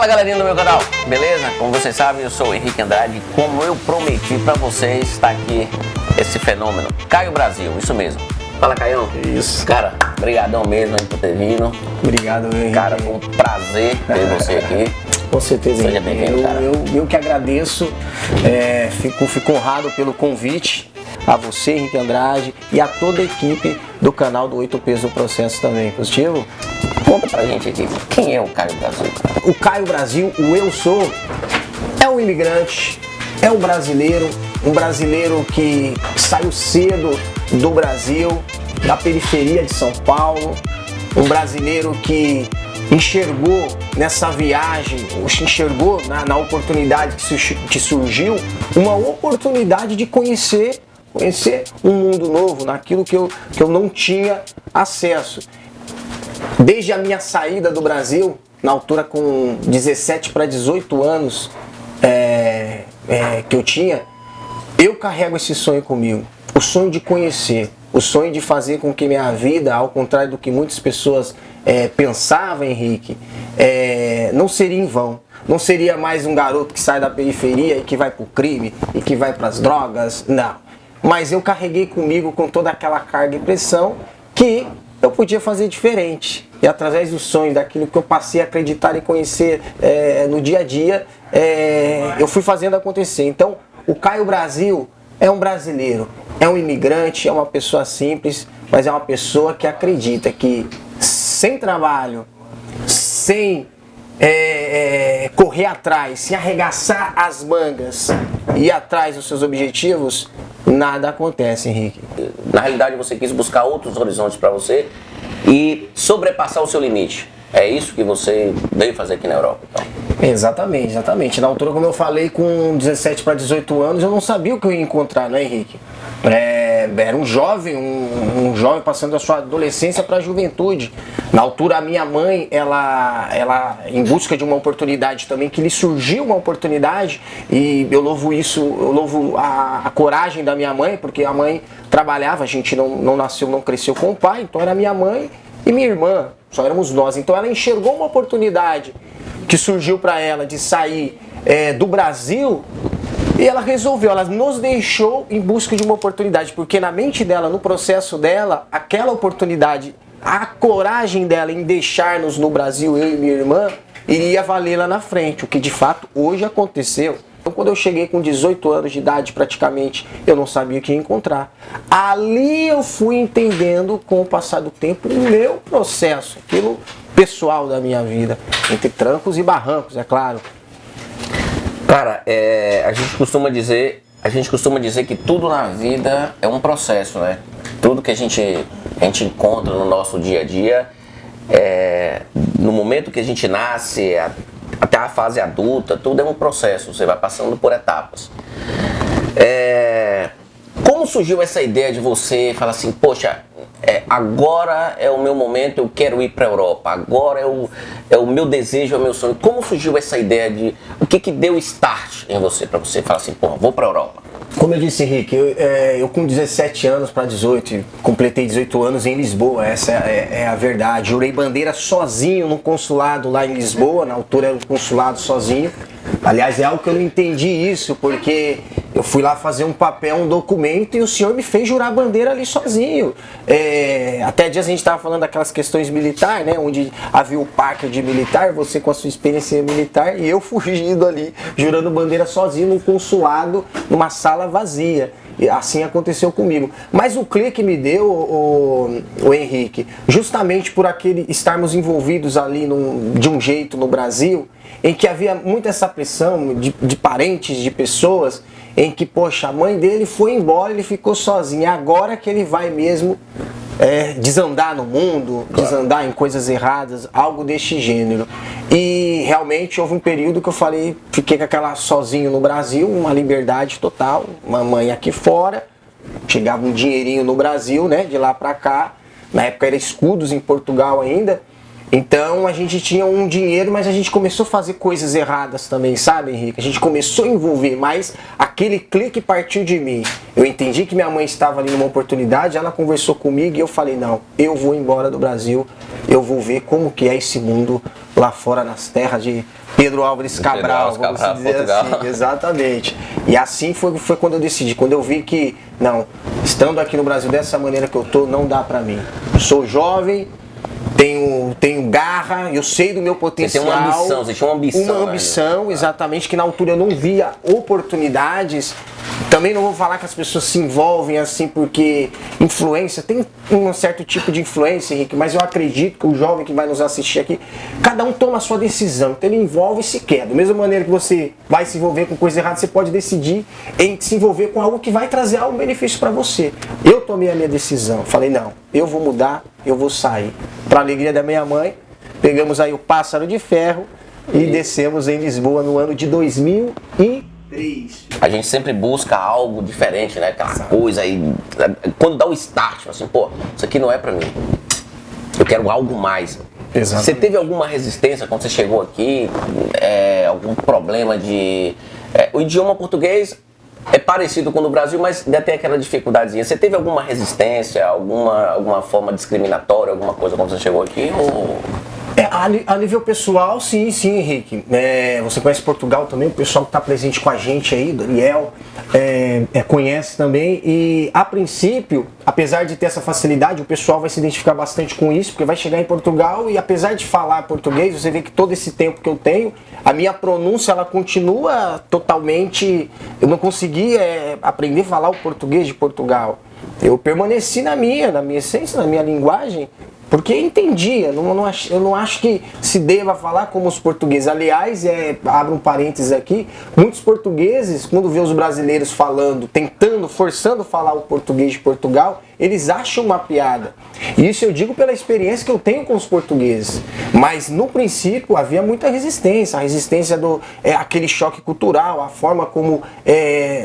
Fala galerinha do meu canal, beleza? Como vocês sabem, eu sou o Henrique Andrade. Como eu prometi pra vocês, está aqui esse fenômeno, Caio Brasil, isso mesmo. Fala, Caião. Isso. Cara, brigadão mesmo aí por ter vindo. Obrigado, Henrique. Cara, foi um prazer ter você aqui. Com certeza, Seja bem-vindo, cara. Eu que agradeço, fico honrado pelo convite a você, Henrique Andrade, e a toda a equipe do canal do 8 Ps do Processo também. Positivo? Conta pra gente aqui, quem é o Caio Brasil? O Caio Brasil, o eu sou, é um imigrante, é um brasileiro que saiu cedo do Brasil, da periferia de São Paulo, um brasileiro que enxergou nessa viagem, enxergou na oportunidade que surgiu, uma oportunidade de conhecer um mundo novo, naquilo que eu não tinha acesso. Desde a minha saída do Brasil, na altura com 17 para 18 anos que eu tinha, eu carrego esse sonho comigo, o sonho de conhecer, o sonho de fazer com que minha vida, ao contrário do que muitas pessoas pensavam, Henrique, não seria em vão. Não seria mais um garoto que sai da periferia e que vai pro crime e que vai pras drogas, não. Mas eu carreguei comigo com toda aquela carga e pressão que eu podia fazer diferente. E através dos sonhos, daquilo que eu passei a acreditar e conhecer no dia a dia, eu fui fazendo acontecer. Então, o Caio Brasil é um brasileiro, é um imigrante, é uma pessoa simples, mas é uma pessoa que acredita que sem trabalho, sem correr atrás, sem arregaçar as mangas e ir atrás dos seus objetivos, nada acontece, Henrique. Na realidade, você quis buscar outros horizontes para você e sobrepassar o seu limite. É isso que você veio fazer aqui na Europa, então? Exatamente. Na altura, como eu falei, com 17 para 18 anos, eu não sabia o que eu ia encontrar, né, Henrique? Era um jovem passando da sua adolescência para a juventude. Na altura, a minha mãe, ela em busca de uma oportunidade também, que lhe surgiu uma oportunidade, e eu louvo a coragem da minha mãe, porque a mãe trabalhava, a gente não cresceu com o pai, então era minha mãe e minha irmã, só éramos nós. Então ela enxergou uma oportunidade que surgiu para ela de sair do Brasil, e ela resolveu, ela nos deixou em busca de uma oportunidade, porque na mente dela, no processo dela, aquela oportunidade, a coragem dela em deixar-nos no Brasil, eu e minha irmã, iria valer lá na frente, o que de fato hoje aconteceu. Então, quando eu cheguei com 18 anos de idade, praticamente, eu não sabia o que ia encontrar. Ali eu fui entendendo, com o passar do tempo, o meu processo, aquilo pessoal da minha vida, entre trancos e barrancos, é claro. Cara, a gente costuma dizer que tudo na vida é um processo, né? Tudo que a gente encontra no nosso dia a dia, no momento que a gente nasce, até a fase adulta, tudo é um processo, você vai passando por etapas. Como surgiu essa ideia de você falar assim, poxa, agora é o meu momento, eu quero ir para a Europa, agora é o meu desejo, é o meu sonho. Como surgiu essa ideia de, o que deu start em você, para você falar assim, porra, vou para a Europa? Como eu disse, Henrique, eu com 17 anos para 18, completei 18 anos em Lisboa, essa é a verdade. Jurei bandeira sozinho no consulado lá em Lisboa, na altura era um consulado sozinho. Aliás, é algo que eu não entendi isso, porque eu fui lá fazer um papel, um documento, e o senhor me fez jurar a bandeira ali sozinho. Até dias a gente estava falando daquelas questões militares, né, onde havia o parque de militar, você com a sua experiência militar, e eu fugindo ali, jurando bandeira sozinho num consulado, numa sala vazia. E assim aconteceu comigo. Mas o clique me deu, o Henrique, justamente por estarmos envolvidos ali de um jeito no Brasil, em que havia muito essa pressão de parentes, de pessoas, em que, poxa, a mãe dele foi embora, ele ficou sozinho, agora que ele vai mesmo desandar no mundo, desandar em coisas erradas, algo deste gênero. E realmente houve um período que eu fiquei com aquela sozinho no Brasil, uma liberdade total, uma mãe aqui fora, chegava um dinheirinho no Brasil, né, de lá pra cá, na época era escudos em Portugal ainda. Então a gente tinha um dinheiro, mas a gente começou a fazer coisas erradas também, sabe, Henrique? A gente começou a envolver, mas aquele clique partiu de mim. Eu entendi que minha mãe estava ali numa oportunidade, ela conversou comigo e eu falei, não, eu vou embora do Brasil, eu vou ver como que é esse mundo lá fora nas terras de Pedro Álvares Cabral, vamos dizer assim. Exatamente. E assim foi quando eu decidi, quando eu vi que, não, estando aqui no Brasil dessa maneira que eu tô, não dá pra mim. Sou jovem, tenho garra, eu sei do meu potencial. Você tem uma ambição, você tinha uma ambição. Uma ambição, exatamente, que na altura eu não via oportunidades. Também não vou falar que as pessoas se envolvem assim porque influência, tem um certo tipo de influência, Henrique, mas eu acredito que o jovem que vai nos assistir aqui, cada um toma a sua decisão, então ele envolve e se quer. Da mesma maneira que você vai se envolver com coisa errada, você pode decidir em se envolver com algo que vai trazer algum benefício para você. Eu tomei a minha decisão, falei, não, eu vou mudar, eu vou sair. Para a alegria da minha mãe, pegamos aí o Pássaro de Ferro e descemos em Lisboa no ano de 2003. A gente sempre busca algo diferente, né? Aquela coisa aí. Quando dá o start, assim, pô, isso aqui não é pra mim. Eu quero algo mais. Exatamente. Você teve alguma resistência quando você chegou aqui? Algum problema de. O idioma português é parecido com o do Brasil, mas ainda tem aquela dificuldadezinha. Você teve alguma resistência, alguma forma discriminatória, alguma coisa quando você chegou aqui? Ou... A nível pessoal, sim, Henrique. Você conhece Portugal também, o pessoal que está presente com a gente aí, Daniel, conhece também. E a princípio, apesar de ter essa facilidade, o pessoal vai se identificar bastante com isso, porque vai chegar em Portugal e apesar de falar português, você vê que todo esse tempo que eu tenho, a minha pronúncia ela continua totalmente. Eu não consegui aprender a falar o português de Portugal. Eu permaneci na minha essência, na minha linguagem. Porque entendia, eu não acho que se deva falar como os portugueses. Aliás, abro um parênteses aqui, muitos portugueses, quando vê os brasileiros falando, forçando a falar o português de Portugal, eles acham uma piada. E isso eu digo pela experiência que eu tenho com os portugueses. Mas no princípio havia muita resistência, a resistência aquele choque cultural, a forma como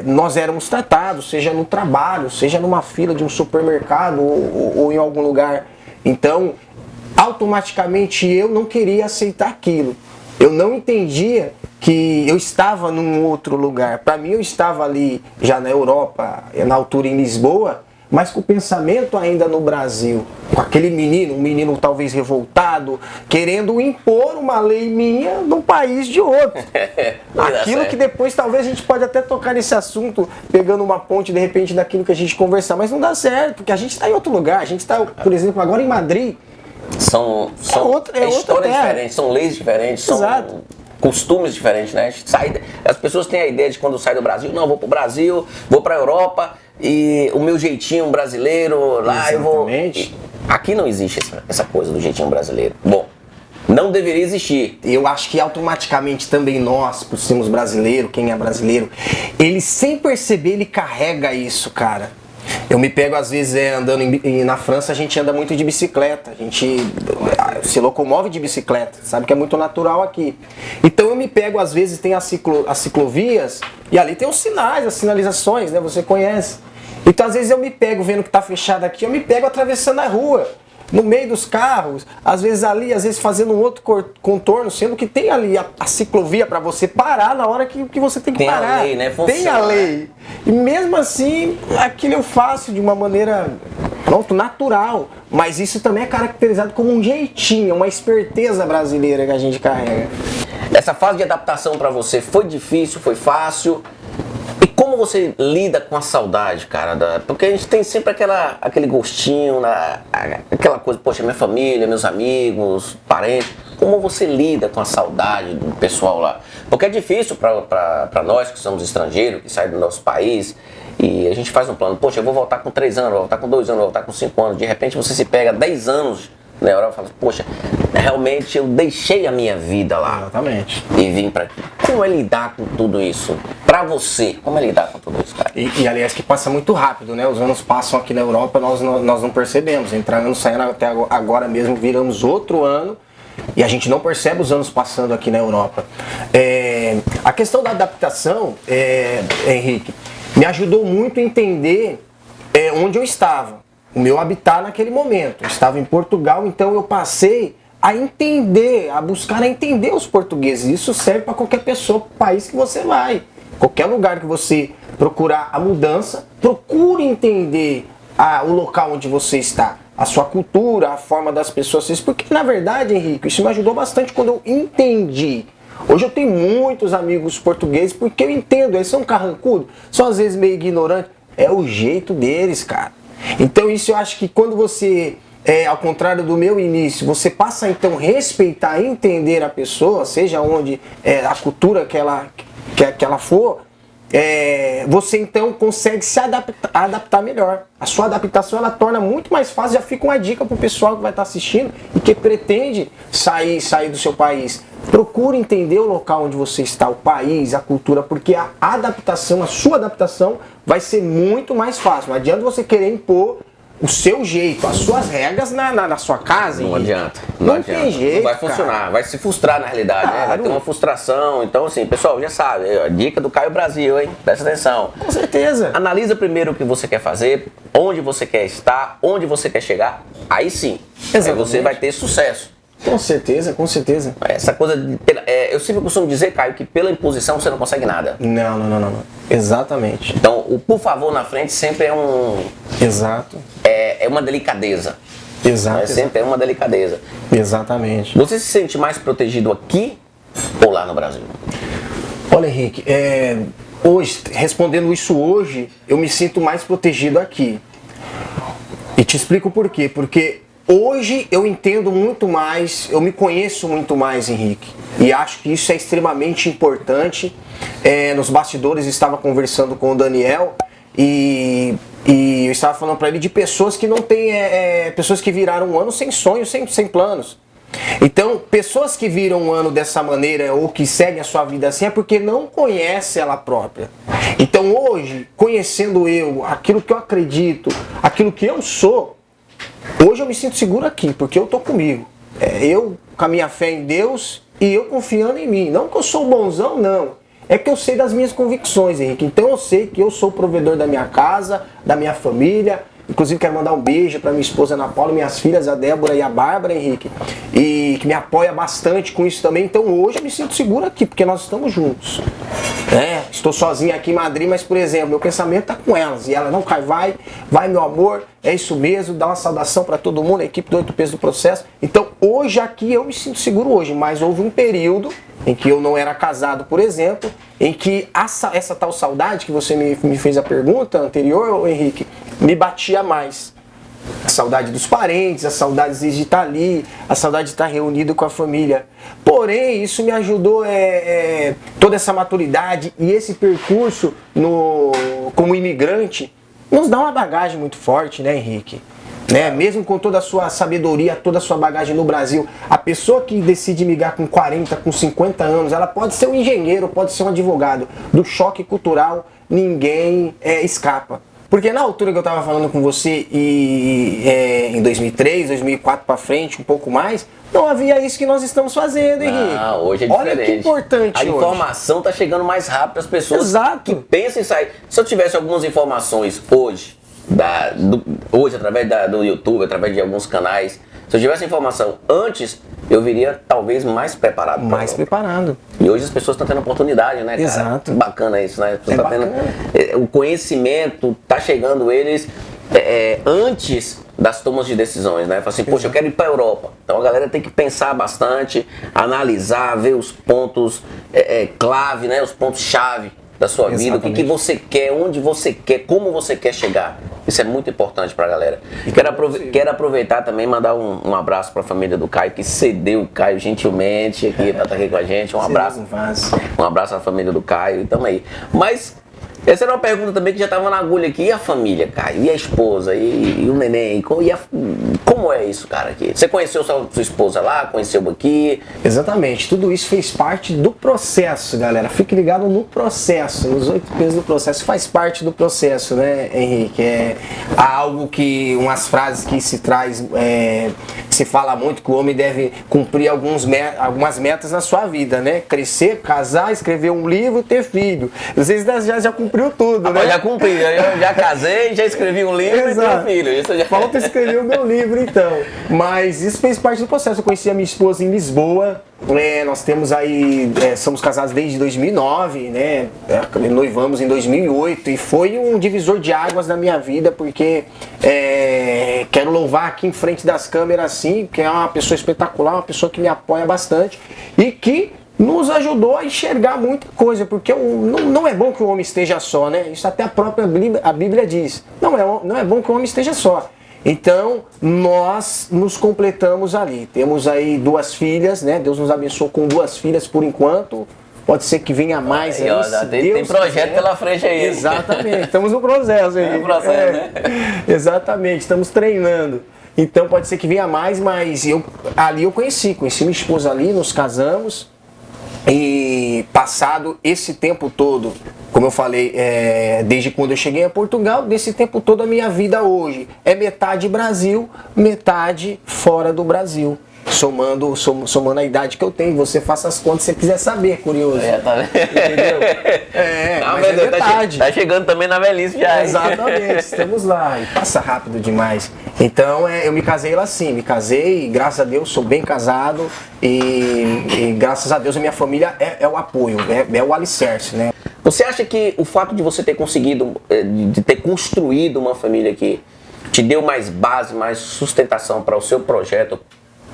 nós éramos tratados, seja no trabalho, seja numa fila de um supermercado ou em algum lugar. Então, automaticamente eu não queria aceitar aquilo. Eu não entendia que eu estava num outro lugar. Para mim, eu estava ali já na Europa, na altura em Lisboa, mas com o pensamento ainda no Brasil. Com aquele menino, um menino talvez revoltado, querendo impor uma lei minha num país de outro. Aquilo que depois talvez a gente pode até tocar nesse assunto, pegando uma ponte de repente daquilo que a gente conversar, mas não dá certo, porque a gente está em outro lugar. A gente está, por exemplo, agora em Madrid. São histórias diferentes, são leis diferentes, Exato. São costumes diferentes, né? As pessoas têm a ideia de quando sai do Brasil, não, vou pro Brasil, vou pra Europa e o meu jeitinho brasileiro lá. Exatamente. Eu vou... Aqui não existe essa coisa do jeitinho brasileiro. Bom, não deveria existir. Eu acho que automaticamente também nós, por sermos brasileiros, quem é brasileiro, ele sem perceber, ele carrega isso, cara. Eu me pego às vezes andando na França, a gente anda muito de bicicleta, a gente se locomove de bicicleta, sabe que é muito natural aqui. Então eu me pego às vezes, tem as ciclovias e ali tem os sinais, as sinalizações, né? Você conhece. Então às vezes eu me pego vendo que tá fechado aqui, eu me pego atravessando a rua, no meio dos carros, às vezes ali, às vezes fazendo um outro contorno, sendo que tem ali a ciclovia para você parar na hora que você tem que parar. Tem a lei, né? Funciona, tem a lei. E mesmo assim, aquilo eu faço de uma maneira natural, mas isso também é caracterizado como um jeitinho, uma esperteza brasileira que a gente carrega. Essa fase de adaptação para você foi difícil, foi fácil? E como você lida com a saudade, cara? Porque a gente tem sempre aquele gostinho, aquela coisa, poxa, minha família, meus amigos, parentes. Como você lida com a saudade do pessoal lá? Porque é difícil para nós que somos estrangeiros, que saem do nosso país, e a gente faz um plano, poxa, eu vou voltar com 3 anos, vou voltar com 2 anos, vou voltar com 5 anos. De repente você se pega 10 anos na Europa e fala, poxa, realmente eu deixei a minha vida lá. Exatamente. E vim pra aqui. Como é lidar com tudo isso? Pra você, como é lidar com tudo isso, cara? E aliás, que passa muito rápido, né? Os anos passam aqui na Europa, nós não percebemos. Entrando, saindo até agora mesmo, viramos outro ano e a gente não percebe os anos passando aqui na Europa. A questão da adaptação, Henrique, me ajudou muito a entender onde eu estava. O meu habitat naquele momento. Eu estava em Portugal, então eu passei a entender, a buscar entender os portugueses. Isso serve para qualquer pessoa, país que você vai. Qualquer lugar que você procurar a mudança, procure entender o local onde você está. a sua cultura, a forma das pessoas. Porque, na verdade, Henrique, isso me ajudou bastante quando eu entendi. Hoje eu tenho muitos amigos portugueses porque eu entendo, eles são carrancudos, são às vezes meio ignorantes. É o jeito deles, cara. Então isso eu acho que quando você, ao contrário do meu início, você passa a então respeitar, entender a pessoa, seja onde a cultura que ela for, você então consegue se adaptar melhor. A sua adaptação ela torna muito mais fácil. Já fica uma dica pro pessoal que vai estar assistindo e que pretende sair do seu país. Procure entender o local onde você está, o país, a cultura, porque a adaptação, a sua adaptação vai ser muito mais fácil. Não adianta você querer impor o seu jeito, as suas regras na sua casa. Não adianta. Não tem jeito. Não vai funcionar, cara. Vai se frustrar na realidade, né? Vai ter uma frustração. Então, assim, pessoal, já sabe, a dica do Caio Brasil, hein? Presta atenção. Com certeza. Analisa primeiro o que você quer fazer, onde você quer estar, onde você quer chegar. Aí sim, aí você vai ter sucesso. Com certeza, com certeza. Essa coisa, eu sempre costumo dizer, Caio, que pela imposição você não consegue nada. Não. Exatamente. Então, o por favor na frente sempre é um... Exato. É uma delicadeza. Exato. Sempre é uma delicadeza. Exatamente. Você se sente mais protegido aqui ou lá no Brasil? Olha, Henrique, hoje, respondendo isso hoje, eu me sinto mais protegido aqui. E te explico por quê. Porque hoje eu entendo muito mais, eu me conheço muito mais, Henrique. E acho que isso é extremamente importante. Nos bastidores eu estava conversando com o Daniel e eu estava falando para ele de pessoas que não têm, pessoas que viraram um ano sem sonhos, sem planos. Então, pessoas que viram um ano dessa maneira ou que seguem a sua vida assim é porque não conhecem ela própria. Então hoje, conhecendo eu, aquilo que eu acredito, aquilo que eu sou, hoje eu me sinto seguro aqui, porque eu tô comigo. Eu com a minha fé em Deus e eu confiando em mim. Não que eu sou bonzão, não. É que eu sei das minhas convicções, Henrique. Então eu sei que eu sou o provedor da minha casa, da minha família. Inclusive quero mandar um beijo para minha esposa Ana Paula, minhas filhas, a Débora e a Bárbara, Henrique. E que me apoia bastante com isso também. Então hoje eu me sinto seguro aqui, porque nós estamos juntos. Estou sozinho aqui em Madrid, mas por exemplo, meu pensamento está com elas. E ela, não, Caio, vai meu amor, é isso mesmo, dá uma saudação para todo mundo, a equipe do 8 Pesos do Processo. Então hoje aqui eu me sinto seguro hoje, mas houve um período em que eu não era casado, por exemplo, em que essa tal saudade que você me fez a pergunta anterior, Henrique, me batia mais. A saudade dos parentes, a saudade de estar ali, a saudade de estar reunido com a família. Porém, isso me ajudou, toda essa maturidade e esse percurso como imigrante, nos dá uma bagagem muito forte, né, Henrique? Mesmo com toda a sua sabedoria, toda a sua bagagem no Brasil, a pessoa que decide migrar com 40, com 50 anos, ela pode ser um engenheiro, pode ser um advogado. Do choque cultural, ninguém escapa. Porque na altura que eu estava falando com você, em 2003, 2004 para frente, um pouco mais, não havia isso que nós estamos fazendo, Henrique. Hoje é diferente. Olha que importante hoje. A informação está chegando mais rápido às pessoas. Exato. Que pensam em sair. Se eu tivesse algumas informações hoje, através do YouTube, através de alguns canais, se eu tivesse informação antes, eu viria talvez mais preparado. Mais preparado. E hoje as pessoas estão tendo oportunidade, né, cara? Exato. Bacana isso, né? O conhecimento tá chegando eles antes das tomas de decisões, né? Fala assim, poxa, eu quero ir para a Europa. Então a galera tem que pensar bastante, analisar, ver os pontos clave, né? Os pontos chave da sua vida, o que você quer, onde você quer, como você quer chegar. Isso é muito importante pra galera. Quero aproveitar também e mandar um abraço pra família do Caio, que cedeu o Caio gentilmente aqui pra estar aqui com a gente. Um abraço. Um abraço à família do Caio e tamo aí. Mas essa era uma pergunta também que já tava na agulha aqui. E a família, Caio? E a esposa? E o neném? Como é isso, cara, aqui? Você conheceu sua esposa lá? Conheceu aqui? Exatamente. Tudo isso fez parte do processo, galera. Fique ligado no processo. Nos 8 P's do processo. Faz parte do processo, né, Henrique? Umas frases que se traz, se fala muito que o homem deve cumprir algumas metas na sua vida, né? Crescer, casar, escrever um livro, ter filho. Vocês já cumpriu tudo, né? Já cumpri. Eu já casei, já escrevi um livro. Exato. E tenho filho. Isso já... Falta escrever o meu livro, então. Mas isso fez parte do processo. Eu conheci a minha esposa em Lisboa. nós temos aí, somos casados desde 2009, né? Noivamos em 2008 e foi um divisor de águas na minha vida, porque quero louvar aqui em frente das câmeras assim, porque é uma pessoa espetacular, uma pessoa que me apoia bastante e que nos ajudou a enxergar muita coisa, porque não é bom que o homem esteja só, né? Isso até a Bíblia diz. Não é bom que o homem esteja só. Então, nós nos completamos ali. Temos aí 2 filhas, né? Deus nos abençoou com 2 filhas por enquanto. Pode ser que venha mais aí. Tem projeto pela frente aí. Exatamente, estamos no processo aí. É um processo, né? Exatamente, estamos treinando. Então pode ser que venha mais, mas ali eu conheci minha esposa ali, nos casamos. E passado esse tempo todo, como eu falei, desde quando eu cheguei a Portugal, desse tempo todo a minha vida hoje é metade Brasil, metade fora do Brasil. Somando a idade que eu tenho, você faça as contas se você quiser saber, curioso. Tá... Entendeu? Não, mas metade. Tá chegando também na velhice já. Exatamente, estamos lá e passa rápido demais. Então eu me casei lá assim, e graças a Deus sou bem casado e graças a Deus a minha família é o apoio, é o alicerce, né? Você acha que o fato de você ter conseguido, de ter construído uma família que te deu mais base, mais sustentação para o seu projeto,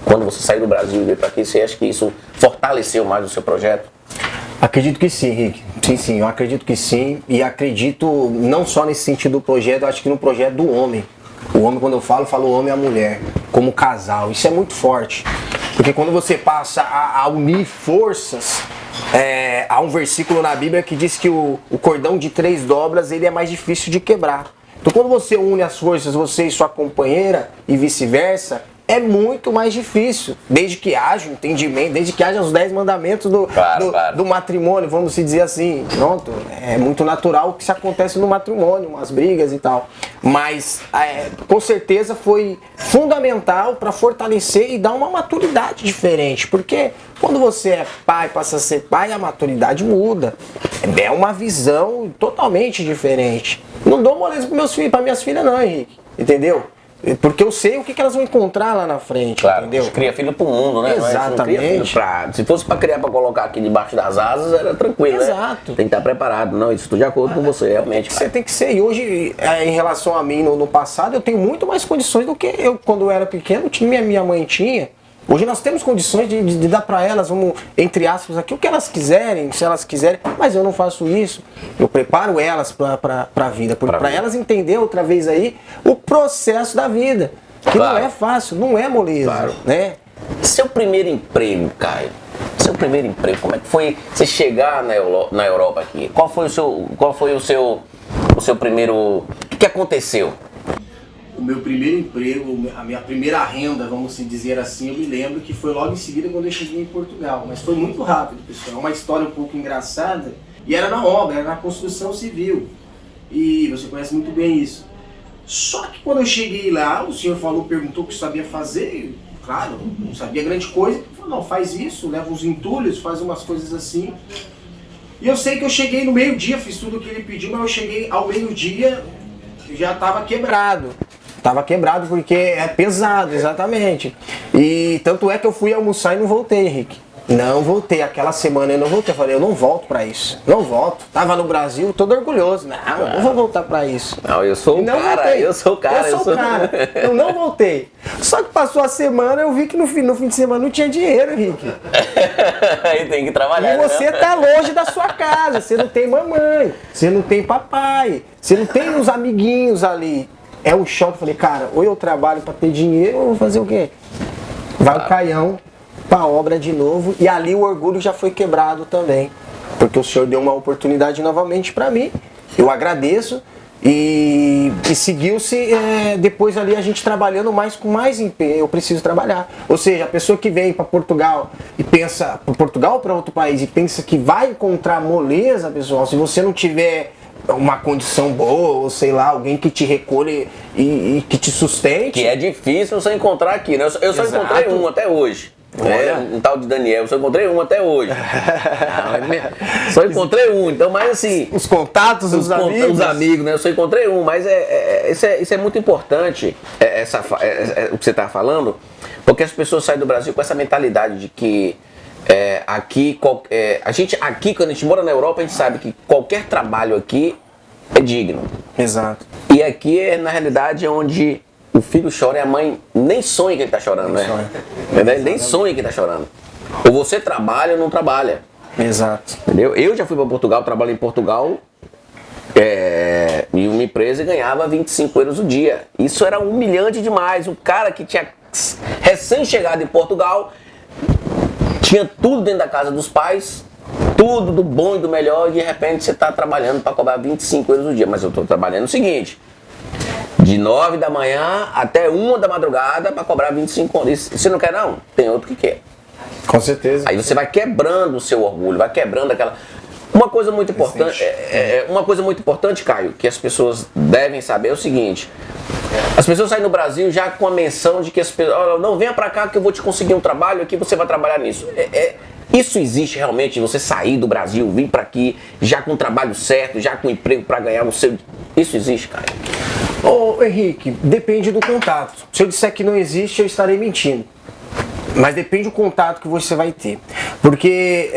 quando você saiu do Brasil e veio para aqui, você acha que isso fortaleceu mais o seu projeto? Acredito que sim, Rick. Sim, eu acredito que sim. E acredito não só nesse sentido do projeto, eu acho que no projeto do homem. O homem, quando eu falo o homem e a mulher, como casal. Isso é muito forte. Porque quando você passa a unir forças, há um versículo na Bíblia que diz que o cordão de 3 dobras ele é mais difícil de quebrar. Então quando você une as forças, você e sua companheira, e vice-versa, é muito mais difícil, desde que haja entendimento, desde que haja os 10 mandamentos do matrimônio, vamos dizer assim. Pronto, é muito natural o que se acontece no matrimônio, umas brigas e tal. Mas com certeza foi fundamental para fortalecer e dar uma maturidade diferente, porque quando você é pai, passa a ser pai, a maturidade muda. É uma visão totalmente diferente. Não dou moleza para meus filhos, para minhas filhas não, Henrique, entendeu? Porque eu sei o que elas vão encontrar lá na frente, claro, entendeu? A gente cria filho pro mundo, né? Exatamente. Se fosse pra criar, pra colocar aqui debaixo das asas, era tranquilo, exato, né? Tem que estar preparado. Não, isso estou de acordo com você, realmente. Você tem que ser. E hoje, em relação a mim, no passado, eu tenho muito mais condições do que eu, quando eu era pequeno, minha mãe tinha. Hoje nós temos condições de dar para elas, vamos, entre aspas, aqui o que elas quiserem, se elas quiserem, mas eu não faço isso. Eu preparo elas para a vida, para elas entender outra vez aí o processo da vida, que claro, não é fácil, não é moleza, claro, né? Seu primeiro emprego, Caio, como é que foi você chegar na Europa aqui? Qual foi o seu primeiro, o que aconteceu? O meu primeiro emprego, a minha primeira renda, vamos dizer assim, eu me lembro que foi logo em seguida quando eu cheguei em Portugal. Mas foi muito rápido, pessoal. É uma história um pouco engraçada. E era na obra, era na construção civil. E você conhece muito bem isso. Só que quando eu cheguei lá, o senhor perguntou o que sabia fazer. Claro, não sabia grande coisa. Ele falou, não, faz isso, leva uns entulhos, faz umas coisas assim. E eu sei que eu cheguei no meio-dia, fiz tudo o que ele pediu, mas eu cheguei ao meio-dia e já estava quebrado. Tava quebrado porque é pesado, exatamente. E tanto é que eu fui almoçar e não voltei, Henrique. Não voltei. Aquela semana eu não voltei. Eu falei, eu não volto pra isso. Não volto. Tava no Brasil, todo orgulhoso. Não vou voltar pra isso. Não, eu sou o cara. Eu sou o cara. Eu não voltei. Só que passou a semana, eu vi que no fim de semana não tinha dinheiro, Henrique. Aí tem que trabalhar. E você tá longe da sua casa. Você não tem mamãe. Você não tem papai. Você não tem os amiguinhos ali. É um choque, eu falei, cara, ou eu trabalho para ter dinheiro, ou eu vou fazer o quê? Vai o Caião pra obra de novo, e ali o orgulho já foi quebrado também, porque o senhor deu uma oportunidade novamente para mim, eu agradeço, e seguiu-se, depois ali a gente trabalhando com mais empenho, eu preciso trabalhar. Ou seja, a pessoa que vem para Portugal e pensa, para Portugal ou para outro país, e pensa que vai encontrar moleza, pessoal, se você não tiver uma condição boa, ou sei lá, alguém que te recolhe e que te sustente. Que é difícil você encontrar aqui, né? Eu só encontrei um até hoje. Um tal de Daniel, eu só encontrei um até hoje. Só encontrei um, então, mas assim... Os contatos, os amigos. Os amigos, né? Eu só encontrei um, mas isso é muito importante, o que você está falando, porque as pessoas saem do Brasil com essa mentalidade de que aqui, quando a gente mora na Europa, a gente sabe que qualquer trabalho aqui é digno. Exato. E aqui, na realidade, é onde o filho chora e a mãe nem sonha que ele tá chorando, né? Ele nem sonha que ele tá chorando. Ou você trabalha ou não trabalha. Exato. Entendeu? Eu já fui para Portugal, trabalhei em Portugal em uma empresa e ganhava 25 euros o dia. Isso era humilhante demais. O cara que tinha recém-chegado em Portugal tinha tudo dentro da casa dos pais, tudo do bom e do melhor, e de repente você está trabalhando para cobrar 25 euros o dia. Mas eu estou trabalhando o seguinte: de 9 da manhã até 1 da madrugada para cobrar 25 euros. Você não quer, não? Tem outro que quer. Com certeza. Aí você vai quebrando o seu orgulho, vai quebrando aquela. Uma coisa muito importante, Caio, que as pessoas devem saber é o seguinte: as pessoas saem no Brasil já com a menção de que as pessoas, não, venha pra cá que eu vou te conseguir um trabalho aqui, você vai trabalhar nisso. Isso existe realmente, você sair do Brasil, vir pra aqui, já com o trabalho certo, já com emprego pra ganhar o seu. Isso existe, Caio? Ô Henrique, depende do contato. Se eu disser que não existe, eu estarei mentindo. Mas depende do contato que você vai ter. Porque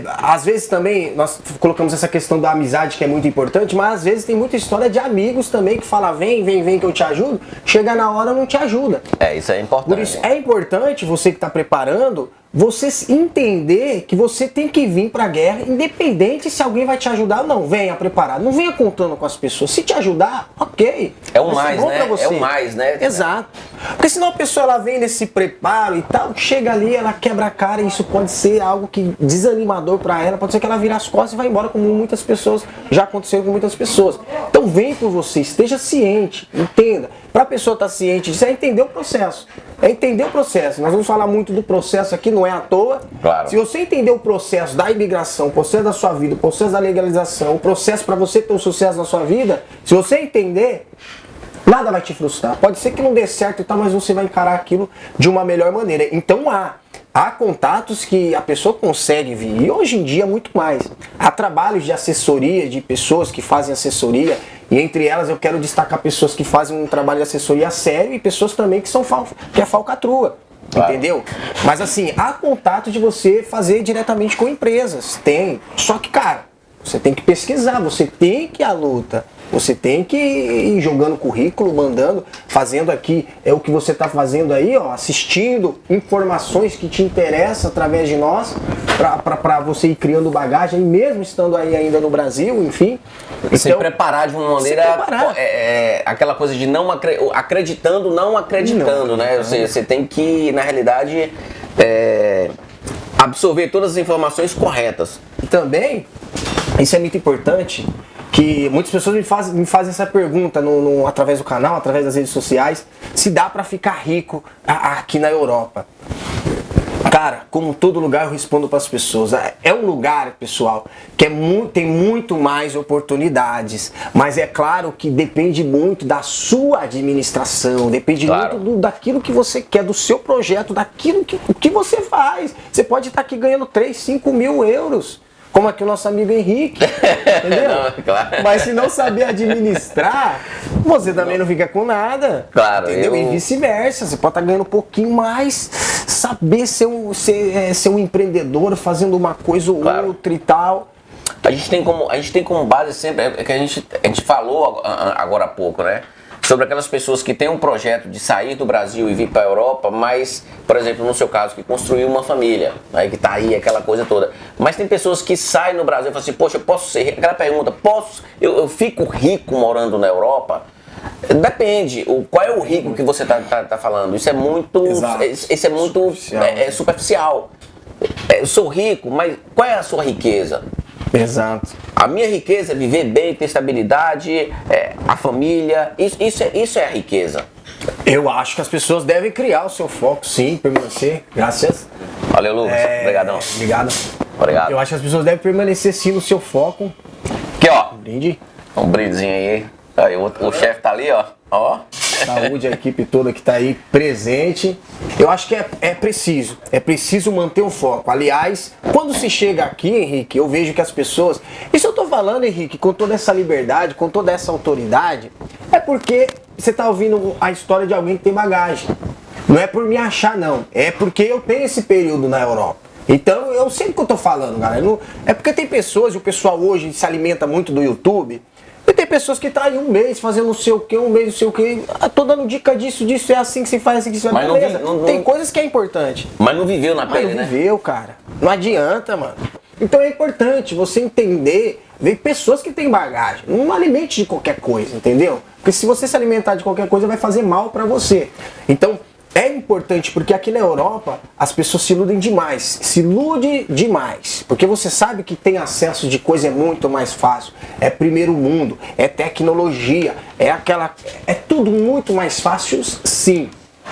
às vezes também nós colocamos essa questão da amizade que é muito importante, mas às vezes tem muita história de amigos também que fala vem que eu te ajudo, chega na hora não te ajuda. Isso é importante. Por isso é importante você que está preparando, você entender que você tem que vir para a guerra, independente se alguém vai te ajudar ou não. Venha preparado, não venha contando com as pessoas. Se te ajudar, ok. É o mais, né? É o mais, né? Exato. Porque senão a pessoa ela vem nesse preparo e tal, chega ali, ela quebra a cara e isso pode ser algo que desanimador para ela, pode ser que ela vire as costas e vá embora, como muitas pessoas, já aconteceu com muitas pessoas. Então vem por você, esteja ciente, entenda. Para a pessoa estar ciente disso, é entender o processo. É entender o processo. Nós vamos falar muito do processo aqui, não é à toa. Claro. Se você entender o processo da imigração, o processo da sua vida, o processo da legalização, o processo para você ter um sucesso na sua vida, se você entender, nada vai te frustrar. Pode ser que não dê certo e tal, mas você vai encarar aquilo de uma melhor maneira. Então há contatos que a pessoa consegue vir, e hoje em dia muito mais. Há trabalhos de assessoria, de pessoas que fazem assessoria, e entre elas eu quero destacar pessoas que fazem um trabalho de assessoria sério e pessoas também que é falcatrua. Claro. Entendeu? Mas assim, há contato de você fazer diretamente com empresas. Tem. Só que, cara, você tem que pesquisar, você tem que ir à luta. Você tem que ir jogando currículo, mandando, fazendo aqui o que você está fazendo aí, ó, assistindo informações que te interessam através de nós, para você ir criando bagagem, mesmo estando aí ainda no Brasil, enfim. Então, se preparar de uma maneira, aquela coisa de não acreditando, não acreditando, né? Você tem que, na realidade, absorver todas as informações corretas. E também, isso é muito importante, que muitas pessoas me fazem essa pergunta através do canal, através das redes sociais, se dá pra ficar rico aqui na Europa. Cara, como todo lugar eu respondo para as pessoas, é um lugar, pessoal, que tem muito mais oportunidades, mas é claro que depende muito da sua administração, depende muito daquilo que você quer, do seu projeto, daquilo que você faz. Você pode estar aqui ganhando 3, 5 mil euros. Como aqui o nosso amigo Henrique, entendeu? Não, claro. Mas se não saber administrar, você também não fica com nada. Claro. Entendeu? E vice-versa, você pode estar ganhando um pouquinho mais, saber ser um empreendedor, fazendo uma coisa ou outra e tal. A gente tem como base sempre, que a gente falou agora há pouco, né? Sobre aquelas pessoas que têm um projeto de sair do Brasil e vir para a Europa, mas, por exemplo, no seu caso, que construiu uma família, aí que tá aí aquela coisa toda. Mas tem pessoas que saem no Brasil e falam assim, poxa, eu posso ser rico? Aquela pergunta, eu fico rico morando na Europa? Depende, qual é o rico que você tá falando? Isso é muito, isso é muito superficial. Eu sou rico, mas qual é a sua riqueza? Exato. A minha riqueza é viver bem, ter estabilidade, a família, isso é a riqueza. Eu acho que as pessoas devem criar o seu foco, sim, permanecer. Graças. Valeu, Lucas. Obrigadão. Obrigado. Eu acho que as pessoas devem permanecer sim no seu foco. Aqui, ó. Brinde. Um brindezinho aí. Aí o chefe tá ali, ó. Saúde, a equipe toda que está aí presente. Eu acho que é preciso manter o foco. Aliás, quando se chega aqui, Henrique, eu vejo que as pessoas... Isso eu tô falando, Henrique, com toda essa liberdade, com toda essa autoridade, é porque você tá ouvindo a história de alguém que tem bagagem. Não é por me achar, não. É porque eu tenho esse período na Europa. Então, eu sei o que eu tô falando, galera. É porque tem pessoas, e o pessoal hoje se alimenta muito do YouTube, e tem pessoas que tá aí um mês fazendo não sei o que, um mês não sei o que, tô dando dica disso, é assim que se faz, assim que se faz. Mas beleza, não, tem coisas que é importante. Mas não viveu na pele, Mas não né? viveu, cara. Não adianta, mano. Então é importante você entender, ver pessoas que têm bagagem. Não alimente de qualquer coisa, entendeu? Porque se você se alimentar de qualquer coisa, vai fazer mal pra você. Então, é importante, porque aqui na Europa as pessoas se iludem demais, se ilude demais, porque você sabe que tem acesso de coisa é muito mais fácil, é primeiro mundo, é tecnologia, é tudo muito mais fácil, sim,